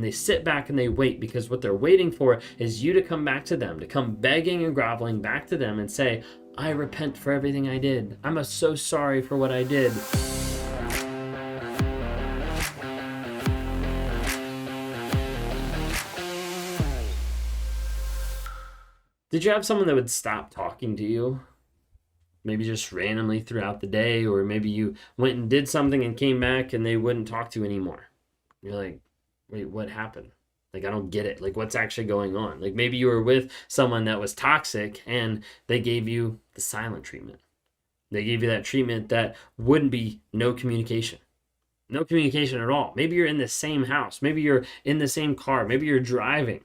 they sit back and they wait, because what they're waiting for is you to come back to them, to come begging and groveling back to them and say, I repent for everything I did. I'm so sorry for what I did. Did you have someone that would stop talking to you? Maybe just randomly throughout the day, or maybe you went and did something and came back and they wouldn't talk to you anymore. You're like, wait, what happened? Like, I don't get it. Like, what's actually going on? Like, maybe you were with someone that was toxic and they gave you the silent treatment. They gave you that treatment that wouldn't be no communication. No communication at all. Maybe you're in the same house. Maybe you're in the same car. Maybe you're driving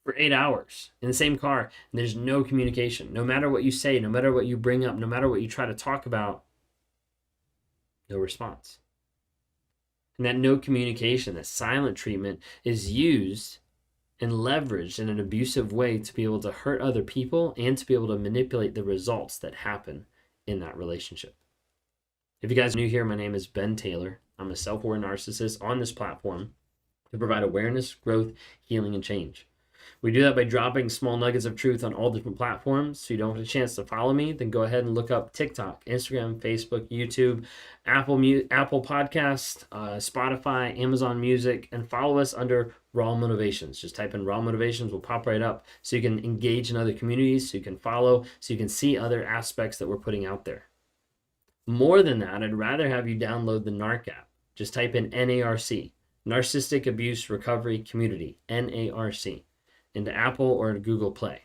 for 8 hours in the same car and there's no communication. No matter what you say, no matter what you bring up, no matter what you try to talk about, no response. And that no communication, that silent treatment, is used and leveraged in an abusive way to be able to hurt other people and to be able to manipulate the results that happen in that relationship. If you guys are new here, my name is Ben Taylor. I'm a self-aware narcissist on this platform to provide awareness, growth, healing, and change. We do that by dropping small nuggets of truth on all different platforms. So you don't have a chance to follow me, then go ahead and look up TikTok, Instagram, Facebook, YouTube, Apple Podcasts, Spotify, Amazon Music, and follow us under Raw Motivations. Just type in Raw Motivations, will pop right up, so you can engage in other communities, so you can follow, so you can see other aspects that we're putting out there. More than that, I'd rather have you download the NARC app. Just type in NARC, Narcissistic Abuse Recovery Community, NARC, into Apple or Google Play,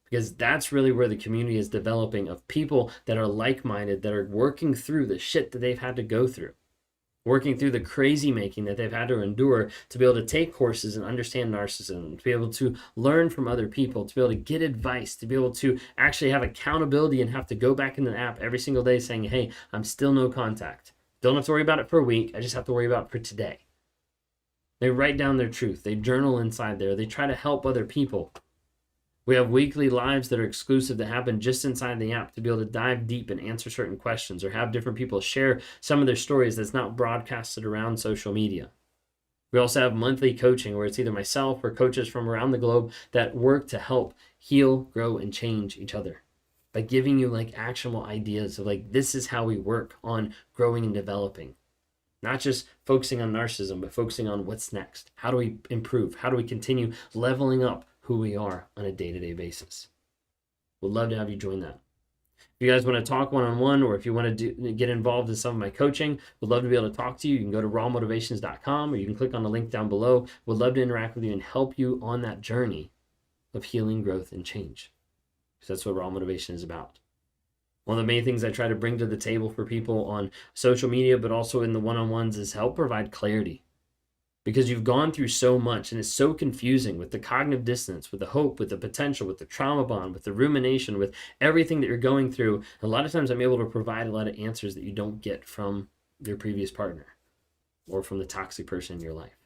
because that's really where the community is developing, of people that are like-minded, that are working through the shit that they've had to go through, working through the crazy making that they've had to endure to be able to take courses and understand narcissism, to be able to learn from other people, to be able to get advice, to be able to actually have accountability and have to go back in the app every single day saying, hey, I'm still no contact. Don't have to worry about it for a week. I just have to worry about it for today. They write down their truth. They journal inside there. They try to help other people. We have weekly lives that are exclusive that happen just inside the app to be able to dive deep and answer certain questions, or have different people share some of their stories that's not broadcasted around social media. We also have monthly coaching where it's either myself or coaches from around the globe that work to help heal, grow, and change each other by giving you like actionable ideas of like, this is how we work on growing and developing. Not just focusing on narcissism, but focusing on what's next. How do we improve? How do we continue leveling up who we are on a day-to-day basis? Would love to have you join that. If you guys want to talk one-on-one, or if you want to get involved in some of my coaching, would love to be able to talk to you. You can go to rawmotivations.com, or you can click on the link down below. Would love to interact with you and help you on that journey of healing, growth, and change. Because that's what Raw Motivation is about. One of the main things I try to bring to the table for people on social media, but also in the one-on-ones, is help provide clarity. Because you've gone through so much and it's so confusing with the cognitive dissonance, with the hope, with the potential, with the trauma bond, with the rumination, with everything that you're going through. A lot of times I'm able to provide a lot of answers that you don't get from your previous partner or from the toxic person in your life.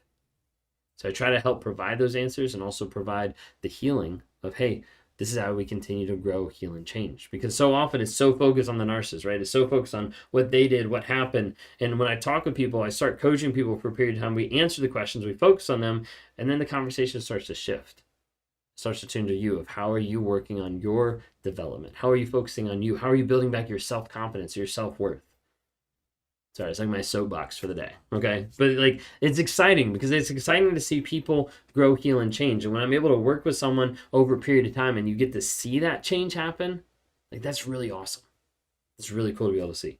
So I try to help provide those answers and also provide the healing of, hey, this is how we continue to grow, heal, and change. Because so often it's so focused on the narcissist, right? It's so focused on what they did, what happened. And when I talk with people, I start coaching people for a period of time. We answer the questions, we focus on them, and then the conversation starts to shift. It starts to turn to you, of how are you working on your development? How are you focusing on you? How are you building back your self-confidence, your self-worth? Sorry, it's like my soapbox for the day, okay? But like, it's exciting, because it's exciting to see people grow, heal, and change. And when I'm able to work with someone over a period of time and you get to see that change happen, like, that's really awesome. It's really cool to be able to see.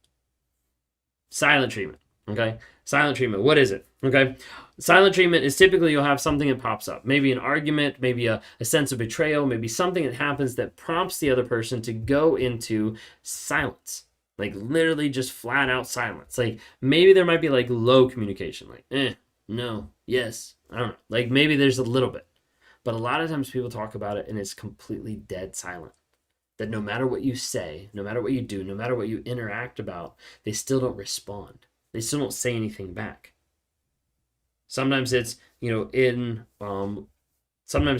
Silent treatment, okay? Silent treatment, what is it, okay? Silent treatment is typically you'll have something that pops up. Maybe an argument, maybe a sense of betrayal, maybe something that happens that prompts the other person to go into silence. Like, literally just flat out silence. Like, maybe there might be like low communication, like no, yes, I don't know. Like, maybe there's a little bit, but a lot of times people talk about it and it's completely dead silent. That no matter what you say, no matter what you do, no matter what you interact about, they still don't respond. They still don't say anything back. Sometimes it's, sometimes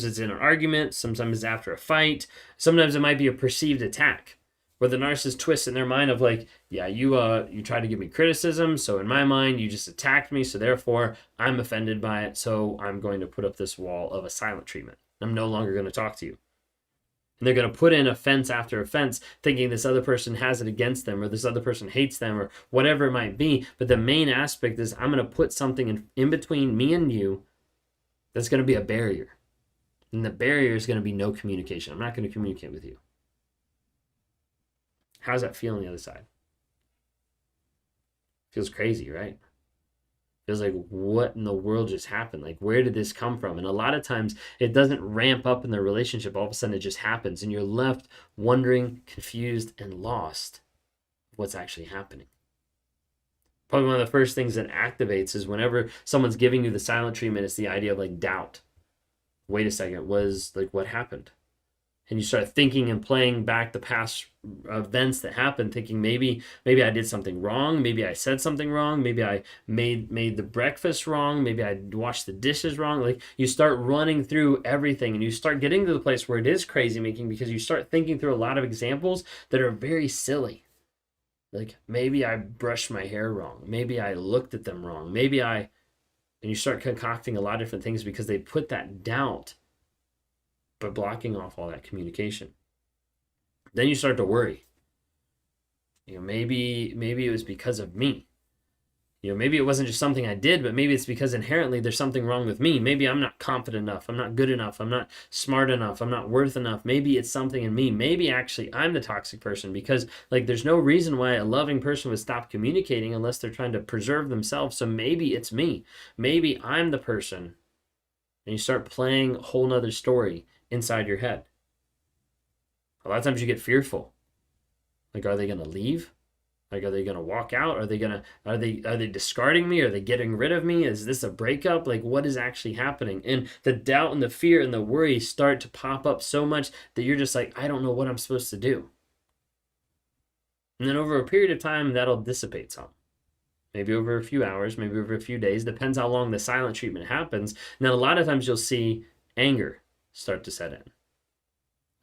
it's in an argument, sometimes it's after a fight, sometimes it might be a perceived attack, Or the narcissist twists in their mind of like, yeah, you tried to give me criticism, so in my mind you just attacked me, so therefore I'm offended by it, so I'm going to put up this wall of a silent treatment. I'm no longer going to talk to you. And they're going to put in offense after offense, thinking this other person has it against them, or this other person hates them, or whatever it might be. But the main aspect is I'm going to put something in between me and you that's going to be a barrier. And the barrier is going to be no communication. I'm not going to communicate with you. How's that feel on the other side? Feels crazy, right? Feels like, what in the world just happened? Like, where did this come from? And a lot of times it doesn't ramp up in the relationship. All of a sudden it just happens. And you're left wondering, confused, and lost what's actually happening. Probably one of the first things that activates is whenever someone's giving you the silent treatment, it's the idea of like doubt. Wait a second, what happened? And you start thinking and playing back the past events that happened, thinking maybe I did something wrong, maybe I said something wrong, maybe I made the breakfast wrong, maybe I washed the dishes wrong. Like, you start running through everything, and you start getting to the place where it is crazy making, because you start thinking through a lot of examples that are very silly. Like, maybe I brushed my hair wrong, maybe I looked at them wrong, and you start concocting a lot of different things because they put that doubt by blocking off all that communication. Then you start to worry. Maybe it was because of me. Maybe it wasn't just something I did, but maybe it's because inherently there's something wrong with me. Maybe I'm not confident enough. I'm not good enough. I'm not smart enough. I'm not worth enough. Maybe it's something in me. Maybe actually I'm the toxic person, because like there's no reason why a loving person would stop communicating unless they're trying to preserve themselves. So maybe it's me. Maybe I'm the person. And you start playing a whole nother story inside your head. A lot of times you get fearful. Like, are they going to leave? Like, are they going to walk out? Are they discarding me? Are they getting rid of me? Is this a breakup? Like, what is actually happening? And the doubt and the fear and the worry start to pop up so much that you're just like, I don't know what I'm supposed to do. And then over a period of time, that'll dissipate some. Maybe over a few hours, maybe over a few days, depends how long the silent treatment happens. Now, a lot of times you'll see anger start to set in.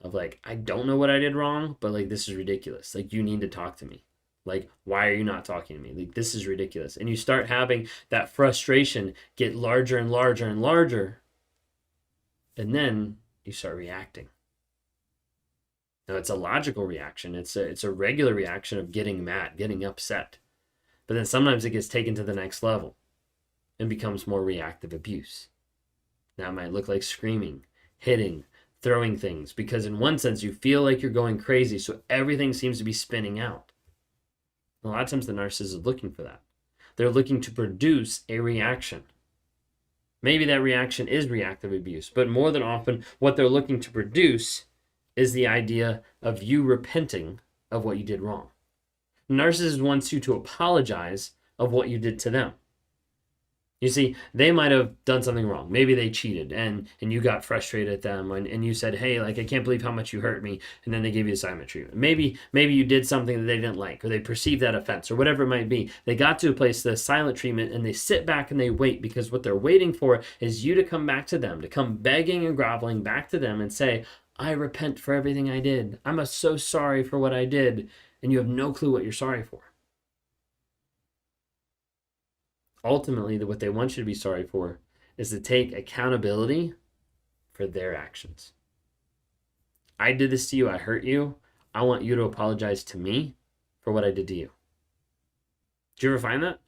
Of like, I don't know what I did wrong, but like, this is ridiculous. Like, you need to talk to me. Like, why are you not talking to me? Like, this is ridiculous. And you start having that frustration get larger and larger and larger. And then you start reacting. Now, it's a logical reaction. It's a regular reaction of getting mad, getting upset. But then sometimes it gets taken to the next level and becomes more reactive abuse. Now, it might look like screaming, hitting, throwing things, because in one sense you feel like you're going crazy, so everything seems to be spinning out. A lot of times the narcissist is looking for that. They're looking to produce a reaction. Maybe that reaction is reactive abuse, but more than often what they're looking to produce is the idea of you repenting of what you did wrong. The narcissist wants you to apologize of what you did to them. You see, they might have done something wrong. Maybe they cheated and you got frustrated at them and you said, hey, like, I can't believe how much you hurt me. And then they gave you assignment treatment. Maybe you did something that they didn't like, or they perceived that offense, or whatever it might be. They got to a place, the silent treatment, and they sit back and they wait, because what they're waiting for is you to come back to them, to come begging and groveling back to them and say, I repent for everything I did. I'm so sorry for what I did. And you have no clue what you're sorry for. Ultimately, what they want you to be sorry for is to take accountability for their actions. I did this to you. I hurt you. I want you to apologize to me for what I did to you. Did you ever find that?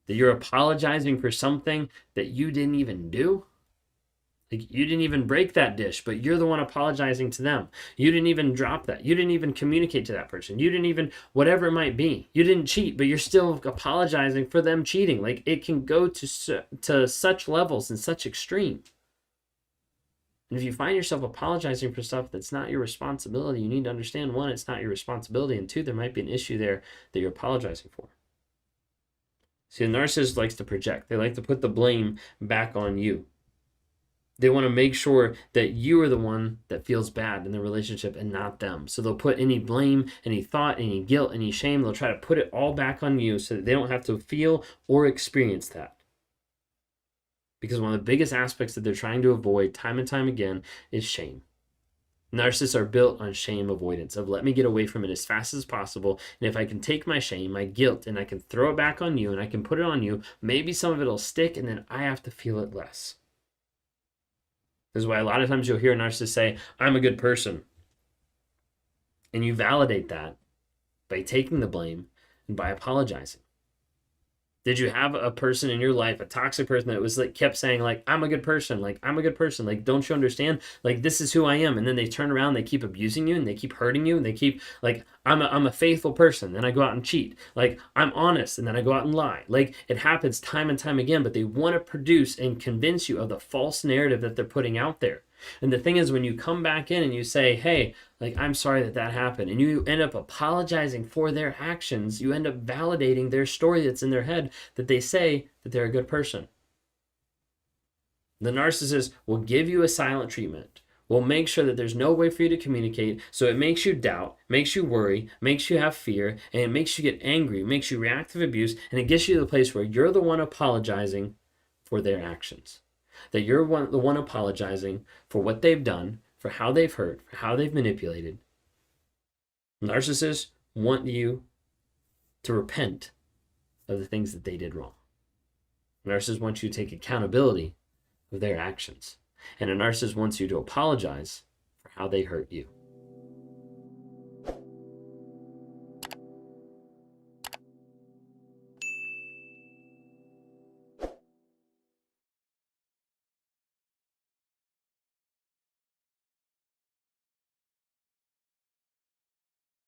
That you're apologizing for something that you didn't even do? Like, you didn't even break that dish, but you're the one apologizing to them. You didn't even drop that. You didn't even communicate to that person. You didn't even, whatever it might be. You didn't cheat, but you're still apologizing for them cheating. Like, it can go to such levels and such extreme. And if you find yourself apologizing for stuff that's not your responsibility, you need to understand, one, it's not your responsibility, and two, there might be an issue there that you're apologizing for. See, the narcissist likes to project. They like to put the blame back on you. They want to make sure that you are the one that feels bad in the relationship and not them. So they'll put any blame, any thought, any guilt, any shame, they'll try to put it all back on you so that they don't have to feel or experience that. Because one of the biggest aspects that they're trying to avoid time and time again is shame. Narcissists are built on shame avoidance of let me get away from it as fast as possible. And if I can take my shame, my guilt, and I can throw it back on you and I can put it on you, maybe some of it will stick and then I have to feel it less. This is why a lot of times you'll hear a narcissist say, I'm a good person. And you validate that by taking the blame and by apologizing. Did you have a person in your life, a toxic person that was like kept saying like, I'm a good person, like I'm a good person, like don't you understand? Like this is who I am. And then they turn around, they keep abusing you and they keep hurting you and they keep like, I'm a faithful person, then I go out and cheat. Like I'm honest and then I go out and lie. Like it happens time and time again, but they want to produce and convince you of the false narrative that they're putting out there. And the thing is, when you come back in and you say, hey, like, I'm sorry that happened, and you end up apologizing for their actions, you end up validating their story that's in their head that they say that they're a good person. The narcissist will give you a silent treatment, will make sure that there's no way for you to communicate, so it makes you doubt, makes you worry, makes you have fear, and it makes you get angry, makes you reactive abuse, and it gets you to the place where you're the one apologizing for their actions. That you're the one apologizing for what they've done, for how they've hurt, for how they've manipulated. Narcissists want you to repent of the things that they did wrong. Narcissists want you to take accountability of their actions. And a narcissist wants you to apologize for how they hurt you.